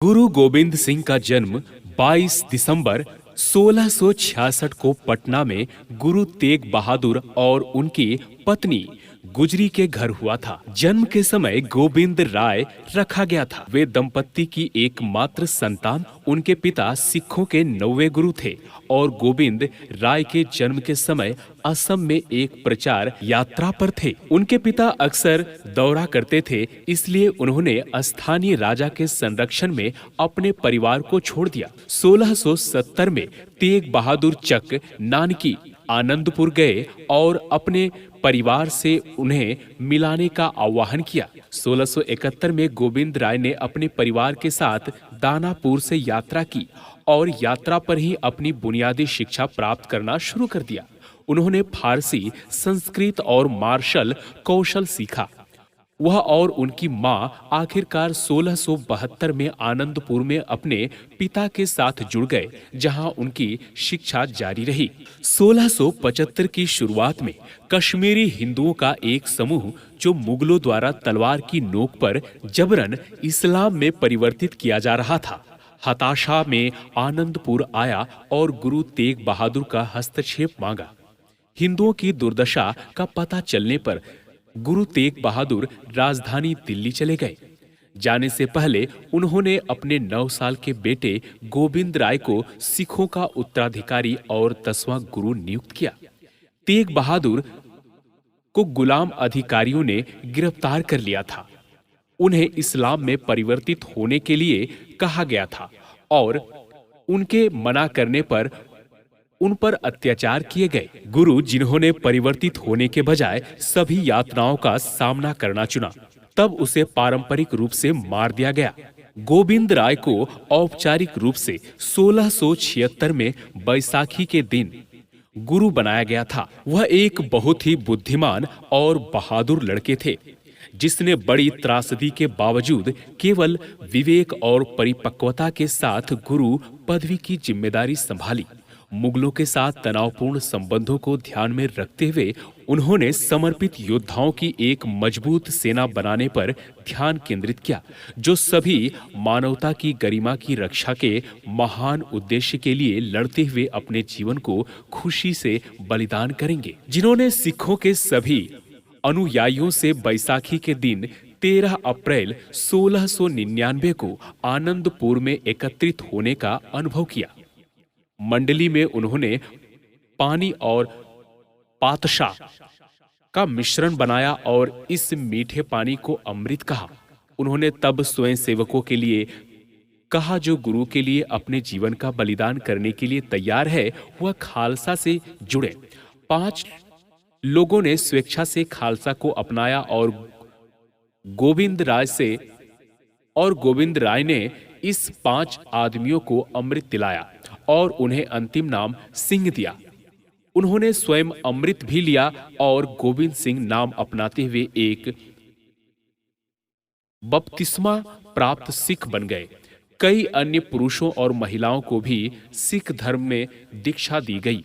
गुरु गोविंद सिंह का जन्म 22 दिसंबर 1666 को पटना में गुरु तेग बहादुर और उनकी पत्नी गुजरी के घर हुआ था। जन्म के समय गोविंद राय रखा गया था। वे दंपत्ति की एकमात्र संतान। उनके पिता सिखों के 9वें गुरु थे और गोविंद राय के जन्म के समय असम में एक प्रचार यात्रा पर थे। उनके पिता अक्सर दौरा करते थे, इसलिए उन्होंने स्थानीय राजा के संरक्षण में अपने परिवार को छोड़ दिया। 1670 में तेग बहादुर चक नानकी आनंदपुर गए और अपने परिवार से उन्हें मिलाने का आह्वान किया। 1671 में गोविंद राय ने अपने परिवार के साथ दानापुर से यात्रा की और यात्रा पर ही अपनी बुनियादी शिक्षा प्राप्त करना शुरू कर दिया। उन्होंने फारसी, संस्कृत और मार्शल कौशल सीखा। वह और उनकी मां आखिरकार 1672 में आनंदपुर में अपने पिता के साथ जुड़ गए, जहां उनकी शिक्षा जारी रही। 1675 की शुरुआत में कश्मीरी हिंदुओं का एक समूह, जो मुगलों द्वारा तलवार की नोक पर जबरन इस्लाम में परिवर्तित किया जा रहा था, हताशा में आनंदपुर आया और गुरु तेग बहादुर का हस्तक्षेप मांगा। हिंदुओं की दुर्दशा का पता चलने पर गुरु तेग बहादुर राजधानी दिल्ली चले गए। जाने से पहले उन्होंने अपने 9 साल के बेटे गोविंद राय को सिखों का उत्तराधिकारी और 10वां गुरु नियुक्त किया। तेग बहादुर को गुलाम अधिकारियों ने गिरफ्तार कर लिया था। उन्हें इस्लाम में परिवर्तित होने के लिए कहा गया था और उनके मना करने पर उन पर अत्याचार किए गए। गुरु, जिन्होंने परिवर्तित होने के बजाय सभी यातनाओं का सामना करना चुना, तब उसे पारंपरिक रूप से मार दिया गया। गोविंद राय को औपचारिक रूप से 1676 में बैसाखी के दिन गुरु बनाया गया था। वह एक बहुत ही बुद्धिमान और बहादुर लड़के थे, जिसने बड़ी त्रासदी के बावजूद केवल विवेक और परिपक्वता के साथ गुरु पदवी की जिम्मेदारी संभाली। मुगलों के साथ तनावपूर्ण संबंधों को ध्यान में रखते हुए उन्होंने समर्पित योद्धाओं की एक मजबूत सेना बनाने पर ध्यान केंद्रित किया, जो सभी मानवता की गरिमा की रक्षा के महान उद्देश्य के लिए लड़ते हुए अपने जीवन को खुशी से बलिदान करेंगे। जिन्होंने सिखों के सभी अनुयायियों से बैसाखी के दिन 13 अप्रैल 1699 को आनंदपुर में एकत्रित होने का अनुभव किया। मंडली में उन्होंने पानी और पातशा का मिश्रण बनाया और इस मीठे पानी को अमृत कहा। उन्होंने तब स्वयं सेवकों के लिए कहा, जो गुरु के लिए अपने जीवन का बलिदान करने के लिए तैयार है, वह खालसा से जुड़े। 5 लोगों ने स्वेच्छा से खालसा को अपनाया और गोविंद राय ने इस 5 आदमियों को अमृत दिलाया और उन्हें अंतिम नाम सिंह दिया। उन्होंने स्वयं अमृत भी लिया और गोविंद सिंह नाम अपनाते हुए एक बपतिस्मा प्राप्त सिख बन गए। कई अन्य पुरुषों और महिलाओं को भी सिख धर्म में दीक्षा दी गई।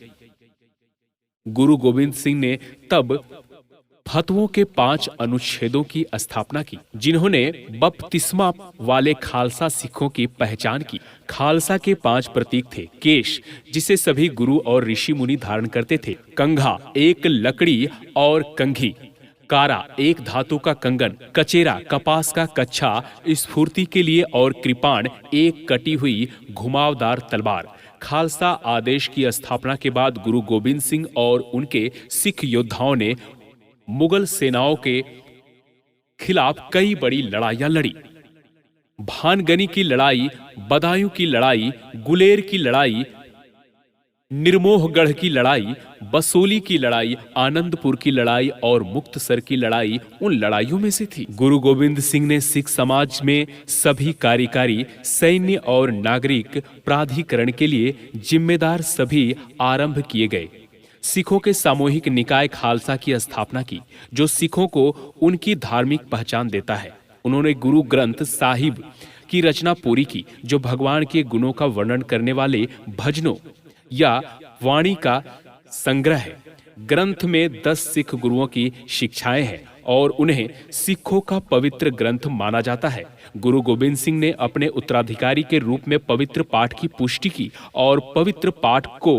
गुरु गोविंद सिंह ने तब फतवों के 5 अनुच्छेदों की स्थापना की, जिन्होंने बपतिस्मा वाले खालसा सिखों की पहचान की। खालसा के 5 प्रतीक थे: केश, जिसे सभी गुरु और ऋषि मुनि धारण करते थे; कंघा, एक लकड़ी और कंघी; कारा, एक धातु का कंगन; कचेरा, कपास का कच्छा स्फूर्ति के लिए; और कृपाण, एक कटी हुई घुमावदार तलवार। खालसा आदेश की स्थापना के बाद गुरु गोविंद सिंह और उनके सिख योद्धाओं ने मुगल सेनाओं के खिलाफ कई बड़ी लड़ाइयां लड़ी। भानगनी की लड़ाई, बदायूं की लड़ाई, गुलेर की लड़ाई, निर्मोहगढ़ की लड़ाई, बसोली की लड़ाई, आनंदपुर की लड़ाई और मुक्तसर की लड़ाई उन लड़ाइयों में से थी। गुरु गोविंद सिंह ने सिख समाज में सभी कार्यकारी, सैन्य और नागरिक प्राधिकरण के लिए जिम्मेदार सभी आरंभ किए गए। सिखों के सामूहिक निकाय खालसा की स्थापना की, जो सिखों को उनकी धार्मिक पहचान देता है। उन्होंने गुरु ग्रंथ साहिब की रचना पूरी की, जो भगवान के गुणों का वर्णन करने वाले भजनों या वाणी का संग्रह है। ग्रंथ में 10 सिख गुरुओं की शिक्षाएं हैं और उन्हें सिखों का पवित्र ग्रंथ माना जाता है। गुरु गोबिंद सिंह ने अपने उत्तराधिकारी के रूप में पवित्र पाठ की पुष्टि की और पवित्र पाठ को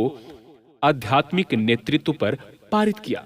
आध्यात्मिक नेतृत्व पर पारित किया।